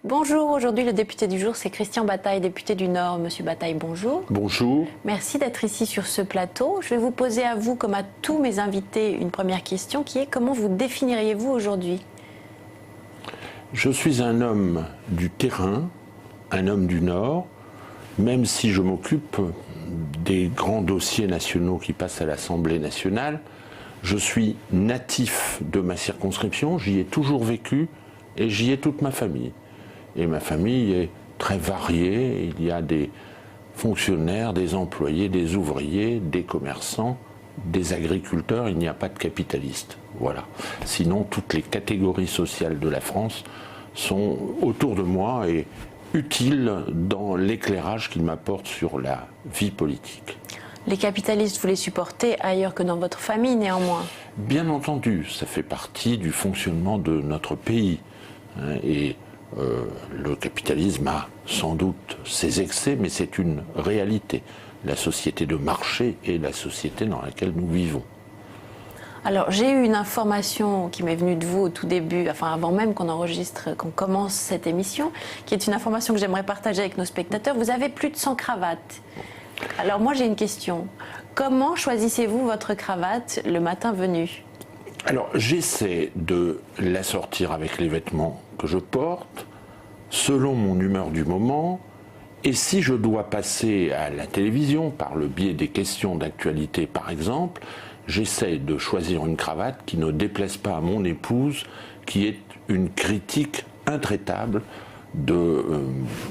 Bonjour, aujourd'hui le député du jour c'est Christian Bataille, député du Nord. Monsieur Bataille, bonjour. Bonjour. Merci d'être ici sur ce plateau. Je vais vous poser à vous, comme à tous mes invités, une première question qui est comment vous définiriez-vous aujourd'hui? Je suis un homme du terrain, un homme du Nord, même si je m'occupe des grands dossiers nationaux qui passent à l'Assemblée nationale. Je suis natif de ma circonscription, j'y ai toujours vécu et j'y ai toute ma famille. Et ma famille est très variée, il y a des fonctionnaires, des employés, des ouvriers, des commerçants, des agriculteurs, il n'y a pas de capitalistes. Voilà. Sinon, toutes les catégories sociales de la France sont autour de moi et utiles dans l'éclairage qu'ils m'apportent sur la vie politique. Les capitalistes, vous les supportez ailleurs que dans votre famille, néanmoins? Bien entendu, ça fait partie du fonctionnement de notre pays. Et le capitalisme a sans doute ses excès, mais c'est une réalité. La société de marché est la société dans laquelle nous vivons. Alors, j'ai eu une information qui m'est venue de vous au tout début, enfin avant même qu'on enregistre, qu'on commence cette émission, qui est une information que j'aimerais partager avec nos spectateurs. Vous avez plus de 100 cravates. Alors moi j'ai une question. Comment choisissez-vous votre cravate le matin venu? Alors j'essaie de l'assortir avec les vêtements que je porte, selon mon humeur du moment, et si je dois passer à la télévision par le biais des questions d'actualité par exemple, j'essaie de choisir une cravate qui ne déplaise pas à mon épouse, qui est une critique intraitable de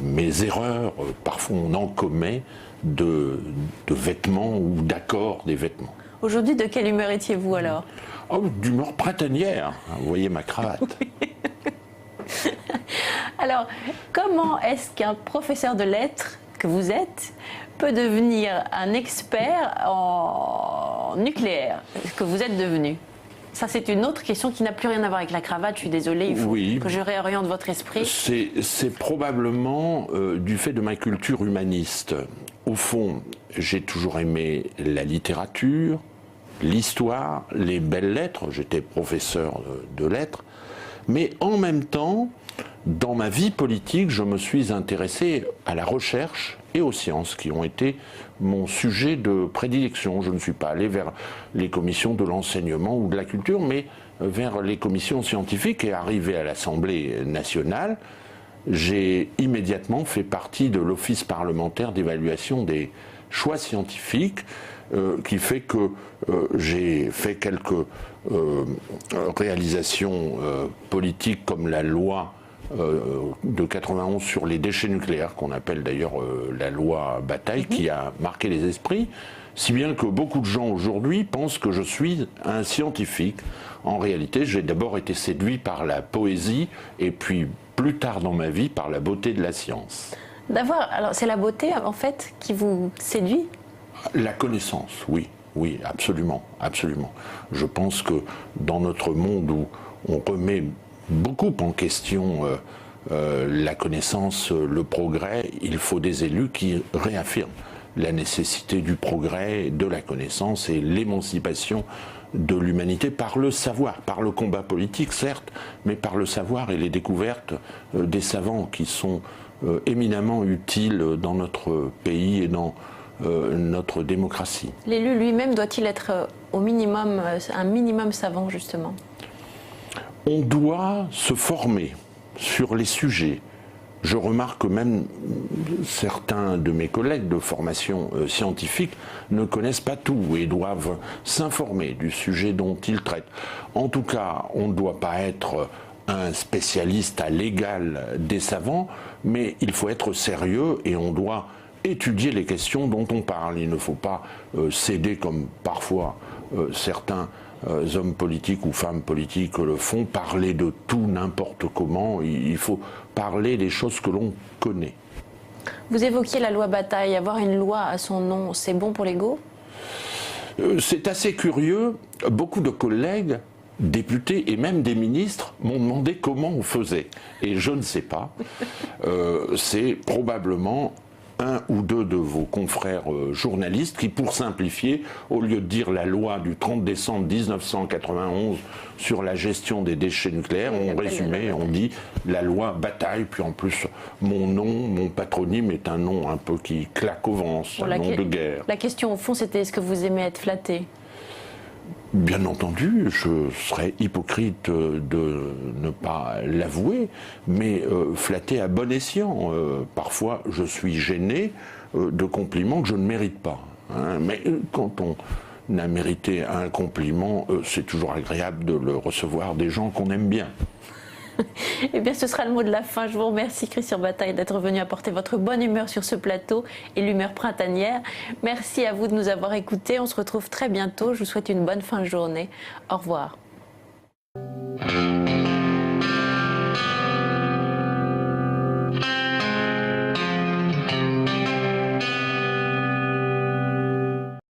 mes erreurs, parfois on en commet, de vêtements ou d'accords des vêtements. Aujourd'hui, de quelle humeur étiez-vous alors? Oh, d'humeur printanière, vous voyez ma cravate. Alors, comment est-ce qu'un professeur de lettres que vous êtes peut devenir un expert en nucléaire, que vous êtes devenu? Ça, c'est une autre question qui n'a plus rien à voir avec la cravate. Je suis désolée, il faut que je réoriente votre esprit. C'est probablement du fait de ma culture humaniste. Au fond, j'ai toujours aimé la littérature, l'histoire, les belles lettres. J'étais professeur de lettres. Mais en même temps, dans ma vie politique, je me suis intéressé à la recherche et aux sciences qui ont été mon sujet de prédilection. Je ne suis pas allé vers les commissions de l'enseignement ou de la culture, mais vers les commissions scientifiques. Et arrivé à l'Assemblée nationale, j'ai immédiatement fait partie de l'Office parlementaire d'évaluation des choix scientifiques, qui fait que j'ai fait quelques réalisations politiques comme la loi de 91 sur les déchets nucléaires, qu'on appelle d'ailleurs la loi Bataille, qui a marqué les esprits, si bien que beaucoup de gens aujourd'hui pensent que je suis un scientifique. En réalité, j'ai d'abord été séduit par la poésie et puis plus tard dans ma vie par la beauté de la science. Alors c'est la beauté en fait qui vous séduit? La connaissance, oui. Oui, absolument, absolument. Je pense que dans notre monde où on remet beaucoup en question la connaissance, le progrès, il faut des élus qui réaffirment la nécessité du progrès, de la connaissance et l'émancipation de l'humanité par le savoir, par le combat politique certes, mais par le savoir et les découvertes des savants qui sont éminemment utiles dans notre pays et dans notre démocratie. L'élu lui-même doit-il être au minimum, un minimum savant justement? On doit se former sur les sujets. Je remarque que même certains de mes collègues de formation scientifique ne connaissent pas tout et doivent s'informer du sujet dont ils traitent. En tout cas, on ne doit pas être un spécialiste à l'égal des savants, mais il faut être sérieux et on doit étudier les questions dont on parle. Il ne faut pas céder comme parfois certains hommes politiques ou femmes politiques le font, parler de tout n'importe comment. Il faut parler des choses que l'on connaît. Vous évoquiez la loi Bataille. Avoir une loi à son nom, c'est bon pour l'ego? C'est assez curieux. Beaucoup de collègues, députés et même des ministres m'ont demandé comment on faisait. Et je ne sais pas. C'est probablement un ou deux de vos confrères journalistes qui, pour simplifier, au lieu de dire la loi du 30 décembre 1991 sur la gestion des déchets nucléaires, on résumé, on dit la loi Bataille, puis en plus mon nom, mon patronyme est un nom un peu qui claque au vent, un nom de guerre. La question au fond c'était est-ce que vous aimez être flatté ? Bien entendu, je serais hypocrite de ne pas l'avouer, mais flatté à bon escient. Parfois, je suis gêné de compliments que je ne mérite pas. Hein. Mais quand on a mérité un compliment, c'est toujours agréable de le recevoir des gens qu'on aime bien. Eh bien, ce sera le mot de la fin. Je vous remercie, Christian Bataille, d'être venu apporter votre bonne humeur sur ce plateau et l'humeur printanière. Merci à vous de nous avoir écoutés. On se retrouve très bientôt. Je vous souhaite une bonne fin de journée. Au revoir.